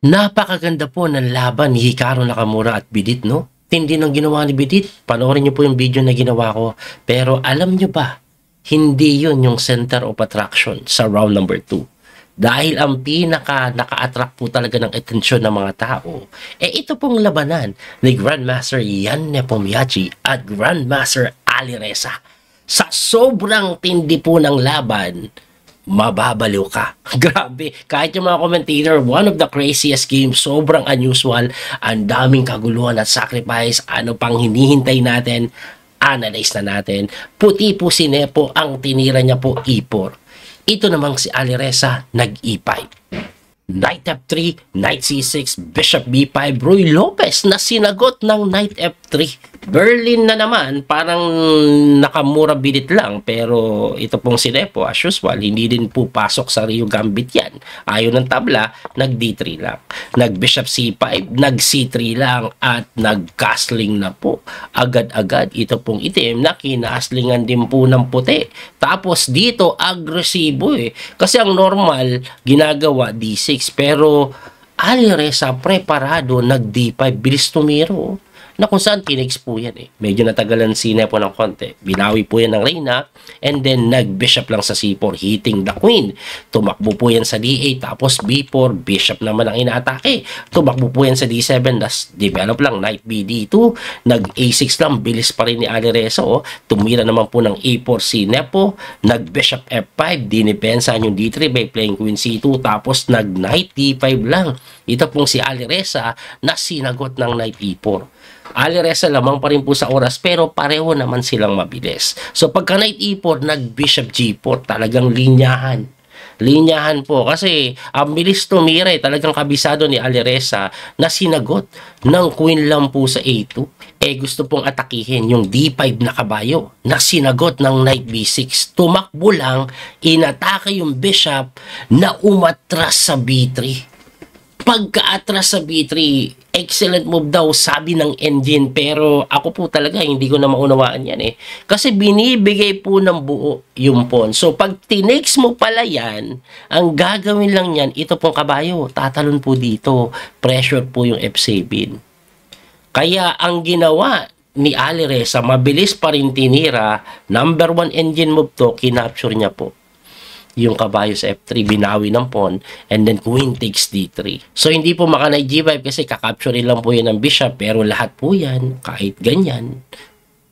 Napakaganda po ng laban ni Hikaru Nakamura at Bidit, no? Tindi ng ginawa ni Bidit. Panoorin niyo po yung video na ginawa ko. Pero alam niyo ba, hindi yun yung center of attraction sa round number 2. Dahil ang naka-attract po talaga ng atensyon ng mga tao, ito pong labanan ni Grandmaster Yan Nepomniachtchi at Grandmaster Ali Reza. Sa sobrang tindi po ng laban, mababaliw ka. Grabe. Kahit yung mga commentator, one of the craziest games, sobrang unusual, ang daming kaguluhan at sacrifice, ano pang hinihintay natin, analyze na natin. Puti po si Nepo, ang tinira niya po E4. Ito namang si Ali Reza, nag-E5. Knight F3, Knight C6, Bishop B5, Ruy Lopez na sinagot ng Knight F3. Berlin na naman, parang Nakamura Bidit lang, pero ito pong si Nepo, as usual, hindi din po pasok sa Rio Gambit yan. Ayaw ng tabla, nag-D3 lang. Nag-Bishop C5, nag-C3 lang, at nag-castling na po. Agad-agad, ito pong itim na kinaslingan din po ng puti. Tapos dito, agresibo eh. Kasi ang normal, ginagawa D6, pero Ali Reza preparado, nag-D5, bilis tumiro. Na kung saan tinex po yan eh. Medyo natagalan si Nepo ng konti. Binawi po yan ng Reyna, and then nag-bishop lang sa C4, hitting the queen. Tumakbo po yan sa D8, tapos B4, bishop naman ang inaatake. Tumakbo po yan sa D7, das develop lang, knight BD2, nag-A6 lang, bilis pa rin ni Ali Reza. Oh. Tumira naman po ng A4 si Nepo, nag-bishop F5, dinipensahan yung D3 by playing queen C2, tapos nag-knight D5 lang. Ito pong si Ali Reza na sinagot ng knight E4. Ali Reza lamang pa rin po sa oras, pero pareho naman silang mabilis. So pagka knight E4, nag-bishop G4, talagang linyahan. Linyahan po kasi ang bilis tumira eh, talagang kabisado ni Ali Reza na sinagot ng queen lang po sa A2. Gusto pong atakihin yung D5 na kabayo na sinagot ng knight B6. Tumakbo lang, inatake yung bishop na umatras sa B3. Pagka-atras sa B3, excellent move daw, sabi ng engine, pero ako po talaga hindi ko na maunawaan yan eh. Kasi binibigay po ng buo yung pawn. So pag tinex mo pala yan, ang gagawin lang yan, ito pong kabayo, tatalon po dito, pressure po yung F7. Kaya ang ginawa ni Ali Reza, mabilis pa rin tinira, number 1 engine move to, kinapture niya po yung kabayo sa F3, binawi ng pawn, and then queen takes D3. So, hindi po maka-knight G5 kasi kakapture lang po yan ng bishop, pero lahat po yan, kahit ganyan,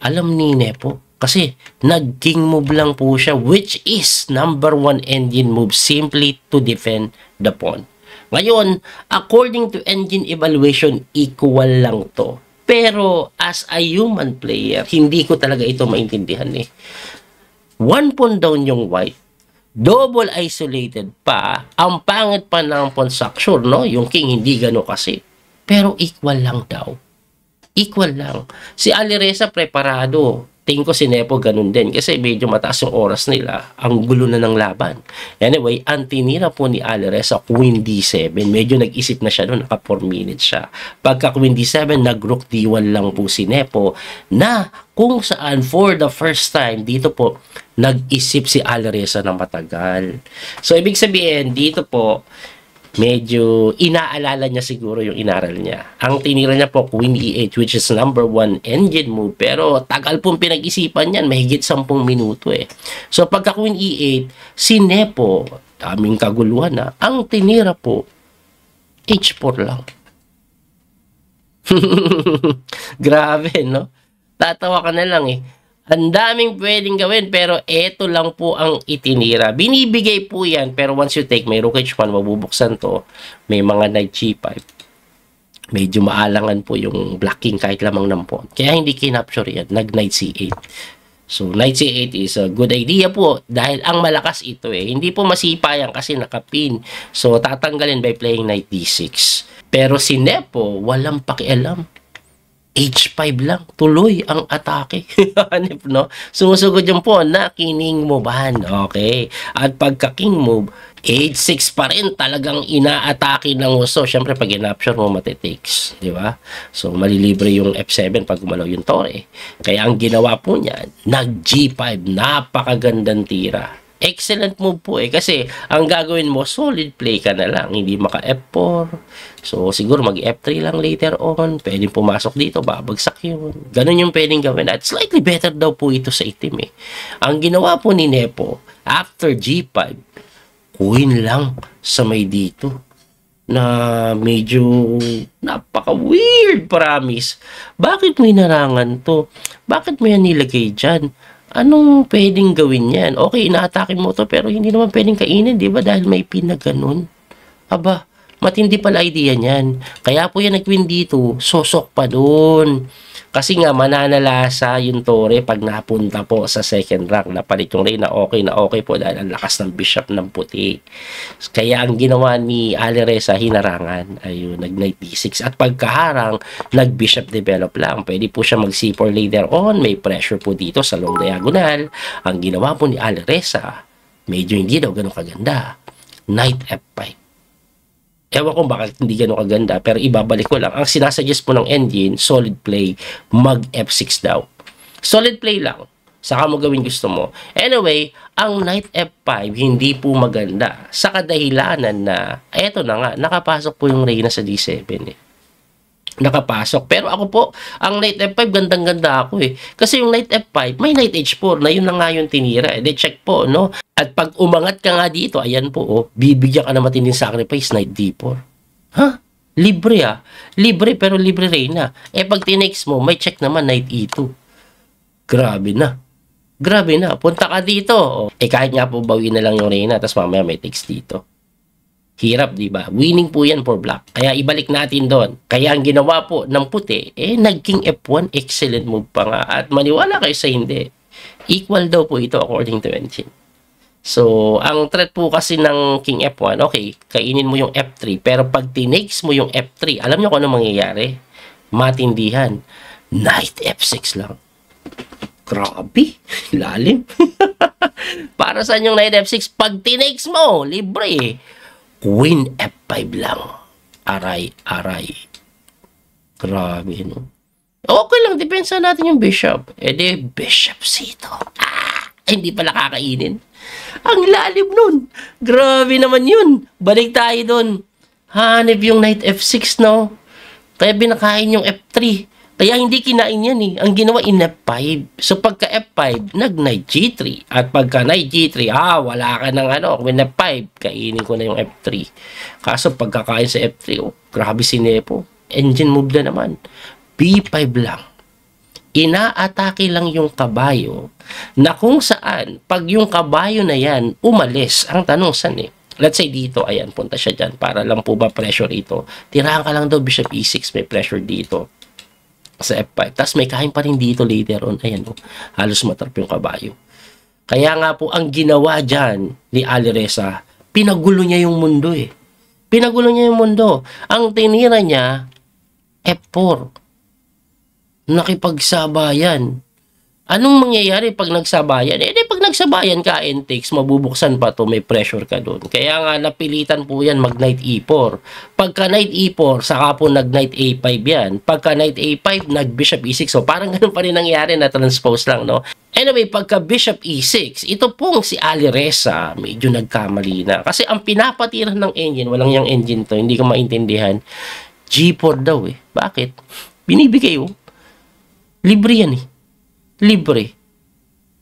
alam ni Nepo. Kasi, nag-king move lang po siya, which is number 1 engine move, simply to defend the pawn. Ngayon, according to engine evaluation, equal lang to. Pero, as a human player, hindi ko talaga ito maintindihan eh. 1 pawn down yung white, double isolated pa, ang pangit pa ng pawn structure, no? Yung king hindi gano kasi. Pero equal lang daw. Equal lang. Si Ali Reza preparado. Tingin ko si Nepo ganun din kasi medyo mataas yung oras nila. Ang gulo na ng laban. Anyway, ang tinira po ni Ali Reza, Queen D7. Medyo nag-isip na siya doon, naka 4 minutes siya. Pagka Queen D7, nag-Rook D1 lang po si Nepo na kung saan for the first time dito po, nag-isip si Ali Reza ng matagal. So, ibig sabihin, dito po, medyo inaalala niya siguro yung inaral niya. Ang tinira niya po, Queen E8, which is number 1 engine move. Pero tagal pong pinag-isipan yan, mahigit 10 minuto eh. So pagka Queen E8, si Nepo, daming kaguluhan na, ang tinira po, H4 lang. Grabe, no? Tatawa ka na lang eh. Ang daming pwedeng gawin, pero eto lang po ang itinira. Binibigay po yan, pero once you take, may Rook H1, mabubuksan to, may mga Knight G5. Medyo maalangan po yung blocking kahit lamang ng pawn. Kaya hindi kinapture yan, nag-Knight C8. So, Knight C8 is a good idea po, dahil ang malakas ito eh. Hindi po masipa yan kasi nakapin. So, tatanggalin by playing Knight D6. Pero si Nepo, walang pakialam. H5 lang, tuloy ang atake. No? Sumusugod yung pawn na kining movehan. Okay. At pagka king move, H6 pa rin talagang inaatake ng gusto. Siyempre, pag in-option mo, matitakes. Di ba? So, malilibre yung F7 pag gumalaw yung tore. Kaya ang ginawa po niya, nag-G5, napakagandang tira. Excellent move po eh. Kasi, ang gagawin mo, solid play ka na lang. Hindi maka F4. So, siguro mag F3 lang later on. Pwedeng pumasok dito, babagsak yun. Ganun yung pwedeng gawin. At slightly better daw po ito sa itim eh. Ang ginawa po ni Nepo, after G5, queen lang sa may dito. Na medyo napaka-weird, promise. Bakit mo inarangan to? Bakit mo yan nilagay dyan? Anong pwedeng gawin yan? Okay, inaatake mo to pero hindi naman pwedeng kainin, di ba? Dahil may pinaganon. Aba, matindi pala idea niyan. Kaya po yan nag-win dito, sosok pa doon. Kasi nga, mananalasa yung Torre pag napunta po sa second rank. Napalit yung Reyna, na okay po dahil ang lakas ng bishop ng puti. Kaya ang ginawa ni Aleresa, hinarangan. Ayun, nag-knight d6. At pagkaharang, nag-bishop develop lang. Pwede po siya mag-c4 later on. May pressure po dito sa long diagonal. Ang ginawa po ni Aleresa, medyo hindi daw ganun kaganda. Knight f5. Ewan ko bakit hindi gano'n kaganda, pero ibabalik ko lang. Ang sinasuggest po ng engine, solid play, mag F6 daw. Solid play lang. Saka mo gawin gusto mo. Anyway, ang knight F5 hindi po maganda. Sa kadahilanan na, eto na nga, nakapasok po yung Reyna sa D7 eh. Nakapasok. Pero ako po, ang knight F5, gandang-ganda ako eh. Kasi yung knight F5, may knight H4 na yun na nga yung tinira. De check po, no? At pag umangat ka nga dito, ayan po, oh, bibigyan ka na matinding sacrifice, knight D4. Ha? Libre ah. Libre pero libre Reyna. Eh pag tinex mo, may check naman knight E2. Grabe na. Grabe na. Punta ka dito. Oh. Eh kahit nga po bawin na lang yung Reyna, tapos mamaya may takes dito. Hirap, di ba? Winning po yan for black. Kaya ibalik natin doon. Kaya ang ginawa po ng puti, eh nag-king F1, excellent move pa nga. At maniwala kayo sa hindi. Equal daw po ito according to engine. So, ang threat po kasi ng king F1, okay, kainin mo yung F3. Pero pag tinakes mo yung F3, alam nyo kung ano mangyayari? Matindihan. Knight F6 lang. Grabe. Lalim. Para saan yung knight F6? Pag tinakes mo, libre. Queen F5 lang. Aray, aray. Grabe, no? Okay lang, depensa natin yung bishop. Eh di, bishop C2. Hindi pala kakainin. Ang lalim nun. Grabe naman yun. Balik tayo dun. Hanip yung knight F6, no? Kaya binakain yung F3. Kaya hindi kinain yan eh. Ang ginawa in F5. So pagka F5, nag-knight G3. At pagka knight G3, wala ka ng ano. Kung F5, kainin ko na yung F3. Kaso pagkakain sa F3, oh, grabe si Nepo. Engine move na naman. B5 lang. Inaatake lang yung kabayo na kung saan, pag yung kabayo na yan, umalis. Ang tanong saan eh? Let's say dito, ayan, punta siya dyan. Para lang po ba pressure ito? Tirahan ka lang daw bishop E6, may pressure dito sa F5. Tapos may kain pa rin dito later on. Ayan, oh, halos matrap yung kabayo. Kaya nga po, ang ginawa dyan ni Aleresa, pinagulo niya yung mundo eh. Pinagulo niya yung mundo. Ang tinira niya, F4. Nakipagsabayan. Anong mangyayari pag nagsabayan? Eh, pag nagsabayan ka, takes, mabubuksan pa to, may pressure ka doon. Kaya nga, napilitan po yan mag-knight E4. Pagka knight E4, saka po nag-knight A5 yan. Pagka knight A5, nag-bishop E6. So, parang ganun pa rin nangyari na transpose lang, no? Anyway, pagka bishop E6, ito pong si Aleresa, medyo nagkamali na. Kasi ang pinapatiran ng engine, walang yung engine to, hindi ko maintindihan, G4 daw eh. Bakit? Binibigay oh. Libre yan eh. Libre.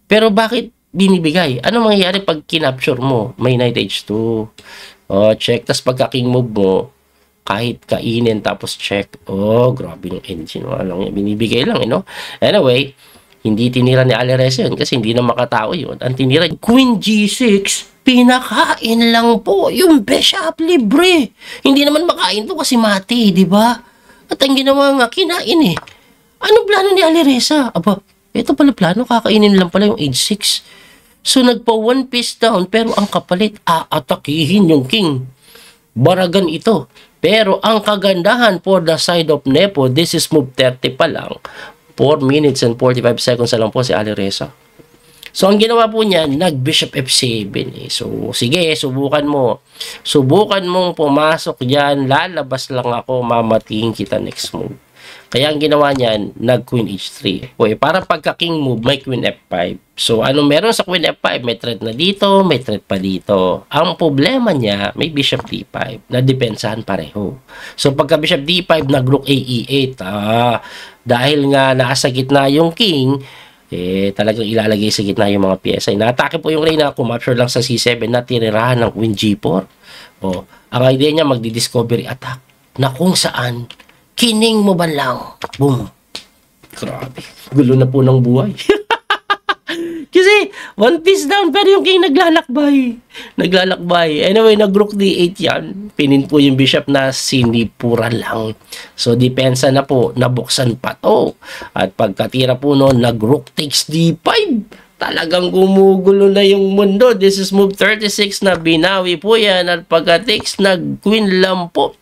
Pero bakit binibigay? Ano mangyayari pag kinapture mo? May knight H2. Oh, check. Tapos pagka king move mo, kahit kainin tapos check. Oh, grabe yung engine. Walang binibigay lang, no? Anyway, hindi tinira ni Aleresa yun kasi hindi na makatao yun. Ang tinira, Queen G6, pinakain lang po yung bishop libre. Hindi naman makain to kasi mati, di ba? At ang ginawa nga, kinain eh. Anong plano ni Aleresa? Aba, ito pala plano, kakainin lang pala yung H6. So, nagpa one piece down, pero ang kapalit, aatakihin yung king. Baragan ito. Pero ang kagandahan for the side of Nepo, this is move 30 pa lang. 4 minutes and 45 seconds na lang po si Aleresa. So, ang ginawa po niya, nag-bishop F7 eh. So, sige, subukan mo. Subukan mong pumasok dyan, lalabas lang ako, mamatiin kita next move. Kaya ang ginawa niyan, nag-Queen H3. Okay, para pagka-King move, may Queen F5. So, anong meron sa Queen F5? May threat na dito, may threat pa dito. Ang problema niya, may Bishop D5 na depensahan pareho. So, pagka Bishop D5, nag-Rook A E8. Dahil nga nasa gitna yung King, talagang ilalagay sa gitna yung mga pyesa. Inaatake po yung Reyna, kumapture lang sa C7 na tinirahan ng Queen G4. Ang idea niya, magdi-discovery attack na kung saan kining mo ba lang? Boom. Grabe. Gulo na po ng buhay. Kasi, one piece down, pero yung king naglalakbay. Anyway, nag-Rook D8 yan. Pinin po yung bishop na sinipura lang. So, depensa na po, nabuksan pa to. At pagkatira po noon, nag-Rook takes D5. Talagang gumugulo na yung mundo. This is move 36 na binawi po yan. At pagka-takes, nag-Queen lang po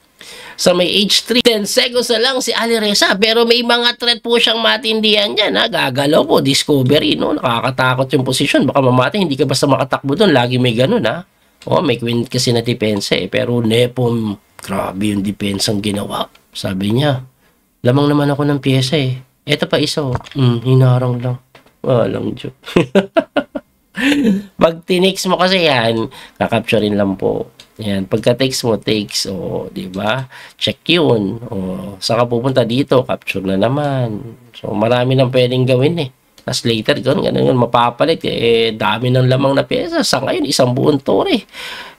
sa may H3. 10 seconds na lang si Alireza, pero may mga threat po siyang matindihan dyan. Gagalaw po, discovery, no? Nakakatakot yung posisyon. Baka mamati, hindi ka basta makatakbo doon. Lagi may ganun, may queen kasi na depensa pero Nepom, grabe yung depensang ginawa. Sabi niya, lamang naman ako ng pyesa Eto pa isa, hinarang lang. Walang joke. Pag tinix mo kasi yan, kakapturein lang po. Yan, pagka-takes mo, takes, di ba? Check yun. Saan ka pupunta dito? Capture na naman. So, marami nang pwedeng gawin Tapos later, ganun, mapapalit. Dami ng lamang na pyesa. Sa ngayon, isang buong tore.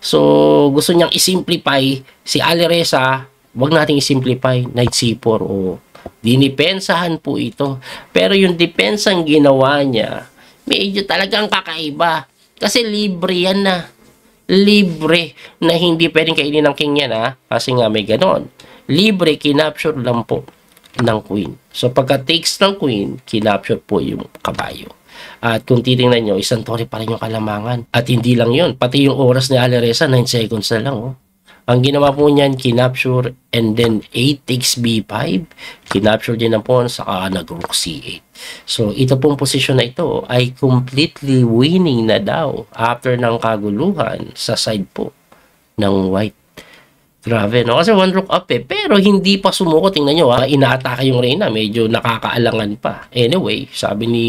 So, gusto niyang isimplify. Si Alireza, wag nating isimplify. Knight C4, dinipensahan po ito. Pero yung depensang ginawa niya, medyo talagang kakaiba. Kasi libre yan libre na hindi pwedeng kainin ng king yan kasi nga may ganon. Libre, kinapture lang po ng queen. So pagka takes ng queen, kinapture po yung kabayo. At kung titingnan nyo, isang tore pa rin yung kalamangan. At hindi lang yun, pati yung oras ni Alireza, 9 seconds na lang Ang ginawa po niyan, kinapture and then 8 takes B5, kinapture din ang pawn, saka nag-Rook C8. So, ito pong posisyon na ito ay completely winning na daw after ng kaguluhan sa side po ng white. Grabe, no? Kasi one rook up pero hindi pa sumuko. Tingnan nyo, inaatake yung Reyna, medyo nakakaalangan pa. Anyway, sabi ni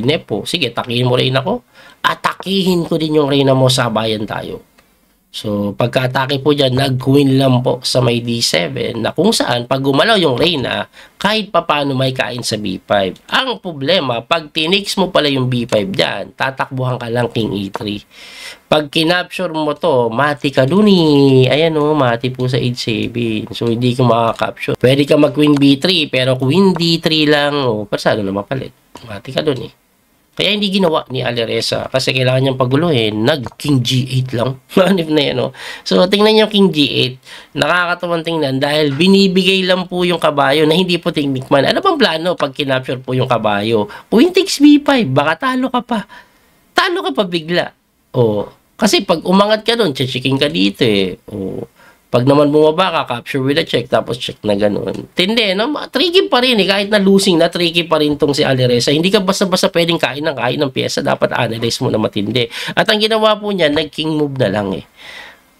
Nepo, sige, takihin mo Reyna ko, atakihin ko din yung Reyna mo, sabayan tayo. So, pagka-atake po dyan, nag-queen lang po sa may D7 na kung saan, pag gumalaw yung Reyna, kahit papano may kain sa B5. Ang problema, pag tinix mo pala yung B5 dyan, tatakbuhan ka lang King E3. Pag kinapture mo to, mati ka dun Ayan mati po sa H7. So, hindi ka makakapture. Pwede ka mag-Queen B3, pero Queen D3 lang, persado na mapalit. Mati ka dun Kaya hindi ginawa ni Alireza kasi kailangan niyang paguluhin. Nag-King G8 lang. Manif na yan, So, tingnan niyo King G8. Nakakatawang tingnan dahil binibigay lang po yung kabayo na hindi po tinikman. Ano bang plano pag kinapture po yung kabayo? Queen takes B5. Baka talo ka pa. Talo ka pa bigla. Kasi pag umangat ka doon, checking ka dito Pag naman bumaba ka, capture with a check, tapos check na ganun. Tindi, tricky pa rin kahit na losing na, tricky pa rin tong si Alireza. Hindi ka basta-basta pwedeng kain ng pyesa, dapat analyze mo na matindi. At ang ginawa po niya, nag-king move na lang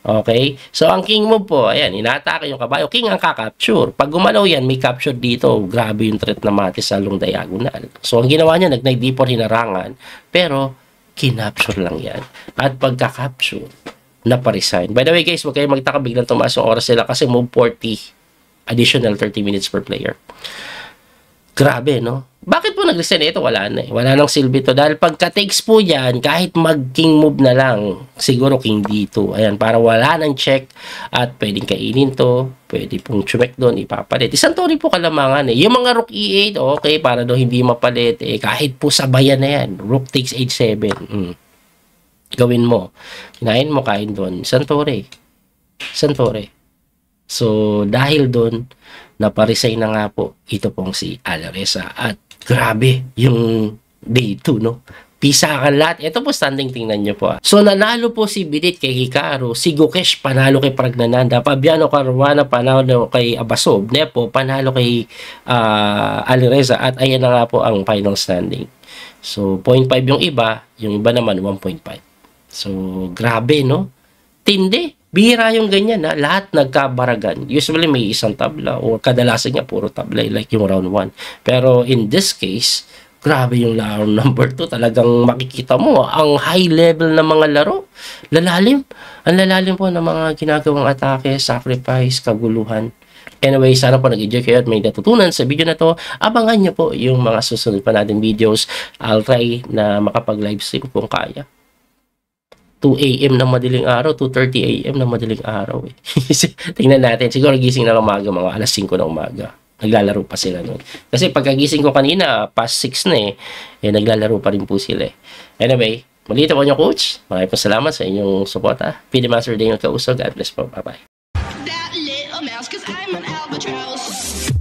Okay? So, ang king move po, ayan, inaatake yung kabayo. King ang kakapture. Pag gumalaw yan, may capture dito. Grabe yung threat na mati sa long diagonal. So, ang ginawa niya, nag-knight d4 hinarangan. Pero, kinapture lang yan. At pagka-capture, na-resign. By the way guys, huwag kayong magtaka, biglang tumaas yung oras nila kasi move 40, additional 30 minutes per player. Grabe, no? Bakit po nag-resign? Ito, wala na Wala nang silbi to. Dahil pagka-takes po yan, kahit mag-king move na lang, siguro king D2. Ayan, para wala nang check at pwedeng kainin to. Pwede pong chumek doon, ipapalit. Isang tori po kalamangan Yung mga rook E8, okay, para daw hindi mapalit. Kahit po sabayan na yan. Rook takes H7. Gawin mo. Kinain mo, kain doon. Santore. So, dahil doon, naparesign na nga po, ito pong si Alireza. At grabe, yung day 2, Pisakan lahat. Ito po standing, tingnan nyo po. So, nanalo po si Bidit kay Hikaru. Si Gukesh, panalo kay Pragnananda. Fabiano Caruana, panalo kay Abasov. Nepo, panalo kay Alireza. At ayan na nga po ang final standing. So, 0.5 yung iba naman 1.5. So, grabe, Tindi. Bihira yung ganyan na lahat nagkabaragan. Usually may isang tabla or kadalasan nga puro tabla like yung round 1. Pero in this case, grabe yung round number 2. Talagang makikita mo ang high level na mga laro. Lalalim. Ang lalalim po ng mga ginagawang atake, sacrifice, kaguluhan. Anyway, sana po nag-enjoy kayo at may natutunan sa video na to. Abangan nyo po yung mga susunod pa natin videos. I'll try na makapag-live stream kung kaya. 2 AM ng madaling araw, 2:30 AM ng madaling araw. Tingnan natin. Siguro gising na ng umaga, mga alas 5 ng umaga. Naglalaro pa sila noon. Kasi pagkagising ko kanina, past 6 na naglalaro pa rin po sila Anyway, muli ito po yung coach. Maraming po salamat sa inyong suporta. PD Master Daniel Causo. God bless po. Bye-bye. That little mouse, 'cause I'm an albatross.